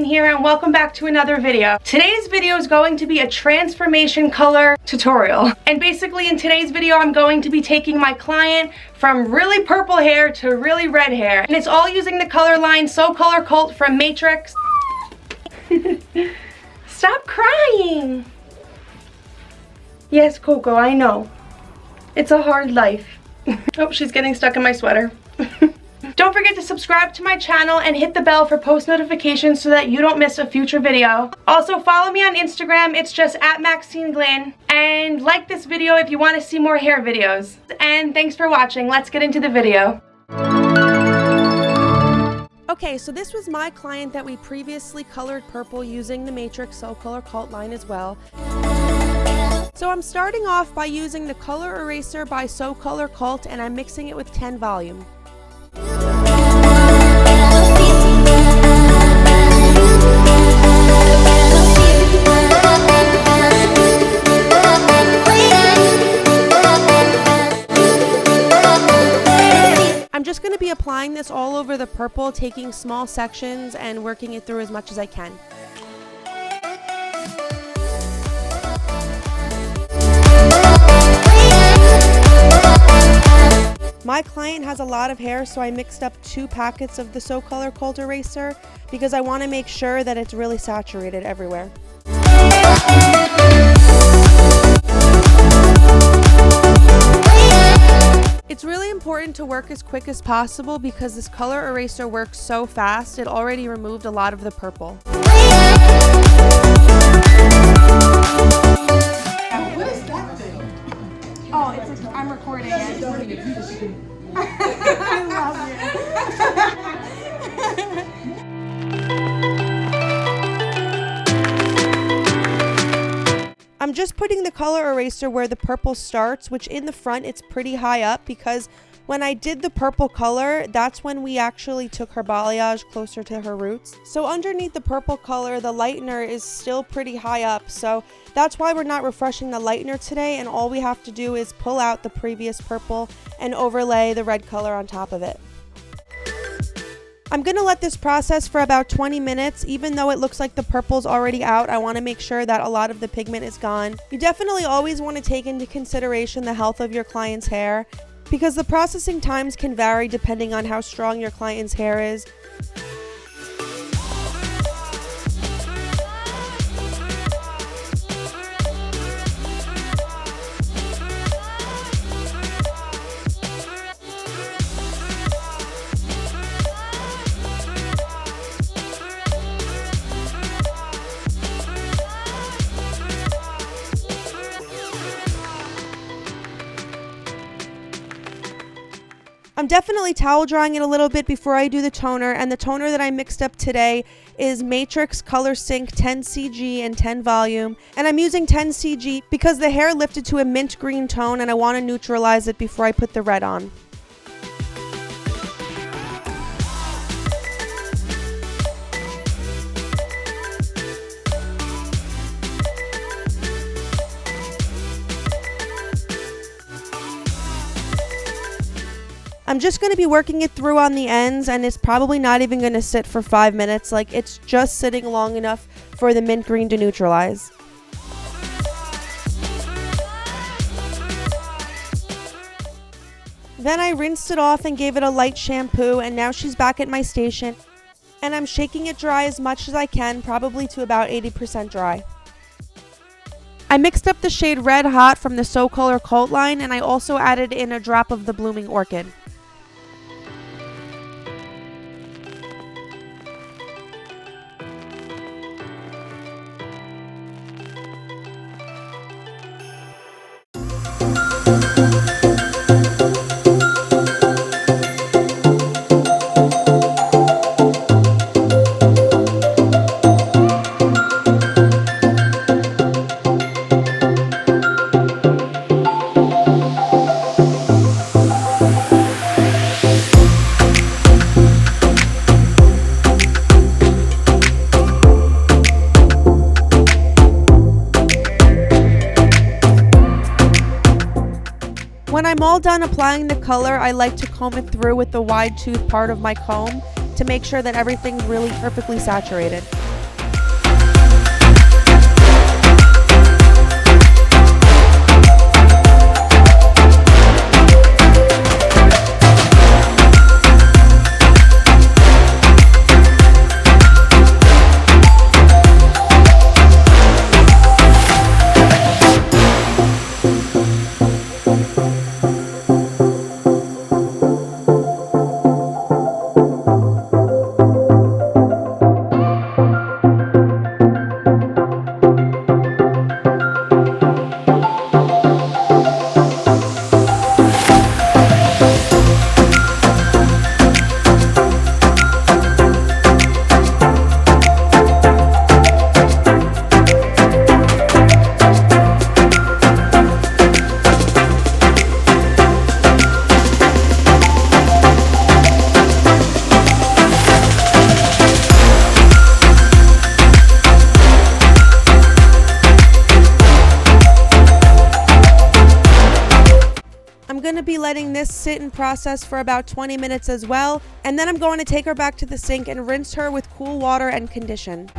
Maxine here and welcome back to another video. Today's video is going to be a transformation color tutorial. And basically in today's video I'm going to be taking my client from really purple hair to really red hair. And it's all using the color line Socolor Cult from Matrix. Stop crying! Yes, Coco, I know. It's a hard life. Oh, she's getting stuck in my sweater. Don't forget to subscribe to my channel and hit the bell for post notifications so that you don't miss a future video. Also, follow me on Instagram. It's just @MaxineGlynn. And like this video if you want to see more hair videos. And thanks for watching. Let's get into the video. Okay, so this was my client that we previously colored purple using the Matrix Socolor Cult line as well. So I'm starting off by using the Color Eraser by Socolor Cult and I'm mixing it with 10 volume. I'm just going to be applying this all over the purple, taking small sections and working it through as much as I can. My client has a lot of hair, so I mixed up 2 packets of the Socolor Cult eraser because I want to make sure that it's really saturated everywhere. It's really important to work as quick as possible because this color eraser works so fast, it already removed a lot of the purple. What is that thing? Oh, I'm recording it. I love you. I'm just putting the color eraser where the purple starts, which in the front it's pretty high up because when I did the purple color, that's when we actually took her balayage closer to her roots. So underneath the purple color, the lightener is still pretty high up, so that's why we're not refreshing the lightener today, and all we have to do is pull out the previous purple and overlay the red color on top of it. I'm going to let this process for about 20 minutes. Even though it looks like the purple's already out, I want to make sure that a lot of the pigment is gone. You definitely always want to take into consideration the health of your client's hair because the processing times can vary depending on how strong your client's hair is. I'm definitely towel drying it a little bit before I do the toner, and the toner that I mixed up today is Matrix Color Sync 10 CG and 10 volume, and I'm using 10 CG because the hair lifted to a mint green tone and I want to neutralize it before I put the red on. I'm just going to be working it through on the ends, and it's probably not even going to sit for 5 minutes. Like, it's just sitting long enough for the mint green to neutralize. Then I rinsed it off and gave it a light shampoo, and now she's back at my station. And I'm shaking it dry as much as I can, probably to about 80% dry. I mixed up the shade Red Hot from the Socolor Cult line, and I also added in a drop of the Blooming Orchid. When I'm all done applying the color, I like to comb it through with the wide tooth part of my comb to make sure that everything's really perfectly saturated. sit and process for about 20 minutes as well, and then I'm going to take her back to the sink and rinse her with cool water and condition.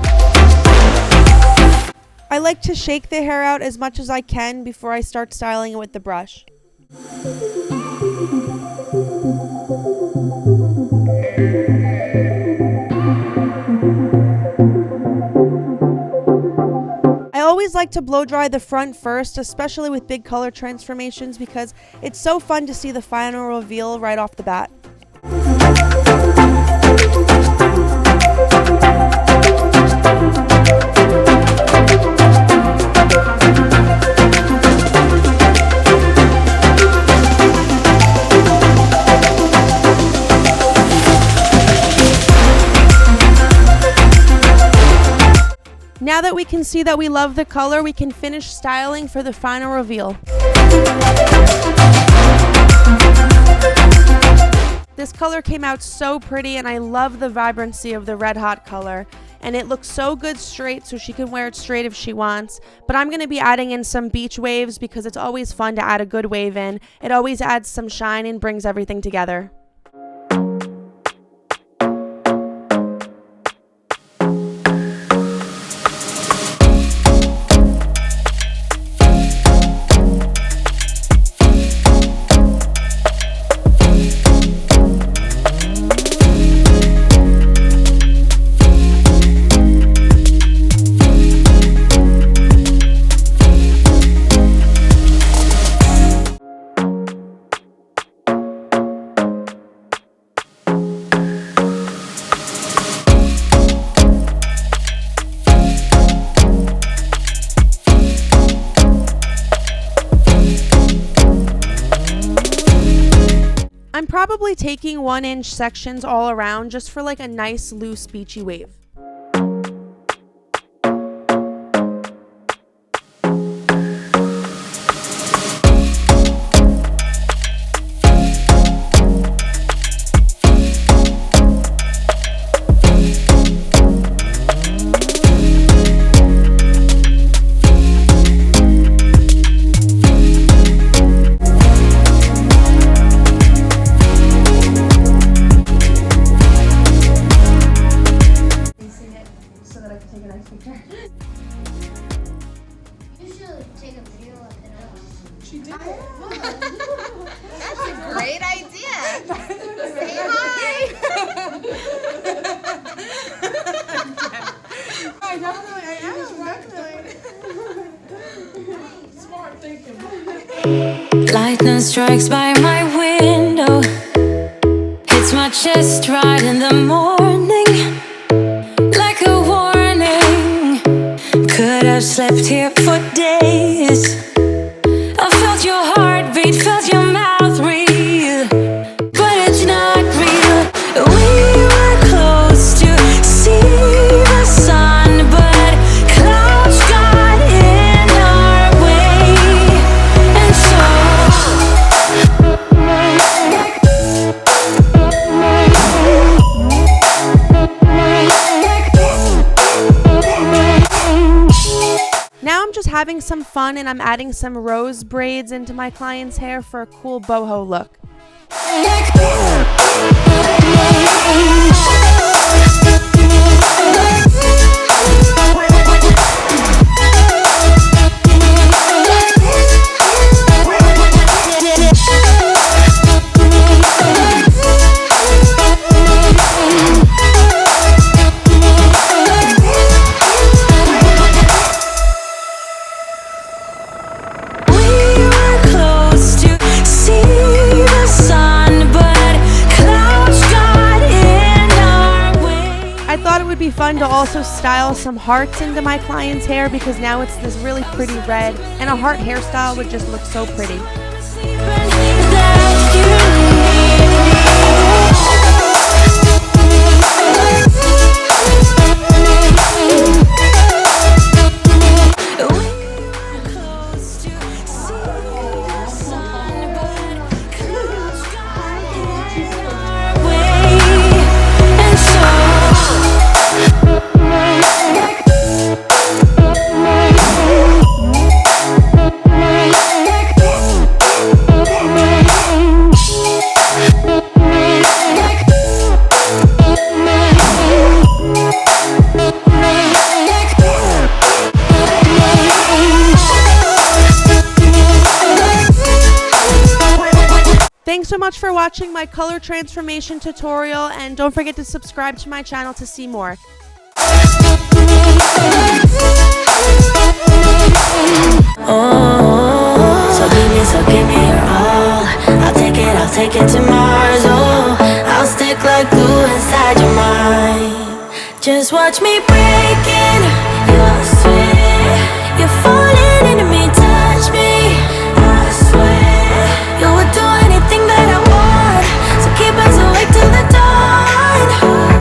I like to shake the hair out as much as I can before I start styling it with the brush. I always like to blow dry the front first, especially with big color transformations, because it's so fun to see the final reveal right off the bat. Now that we can see that we love the color, we can finish styling for the final reveal. This color came out so pretty, and I love the vibrancy of the red hot color. And it looks so good straight, so she can wear it straight if she wants. But I'm going to be adding in some beach waves because it's always fun to add a good wave in. It always adds some shine and brings everything together. I'm probably taking 1-inch sections all around just for like a nice loose beachy wave. That's a great idea. Say hi. I am definitely. Smart thinking. Lightning strikes by my window, hits my chest right in the morning, like a warning. Could have slept here for days. I felt your heartbeat, felt your mouth breathe, but it's not real. We were close to see the sun, but clouds got in our way, and Now I'm just having some fun, and I'm adding some rose braids into my client's hair for a cool boho look. Be fun to also style some hearts into my client's hair, because now it's this really pretty red, and a heart hairstyle would just look so pretty. so much for watching my color transformation tutorial, and don't forget to subscribe to my channel to see more.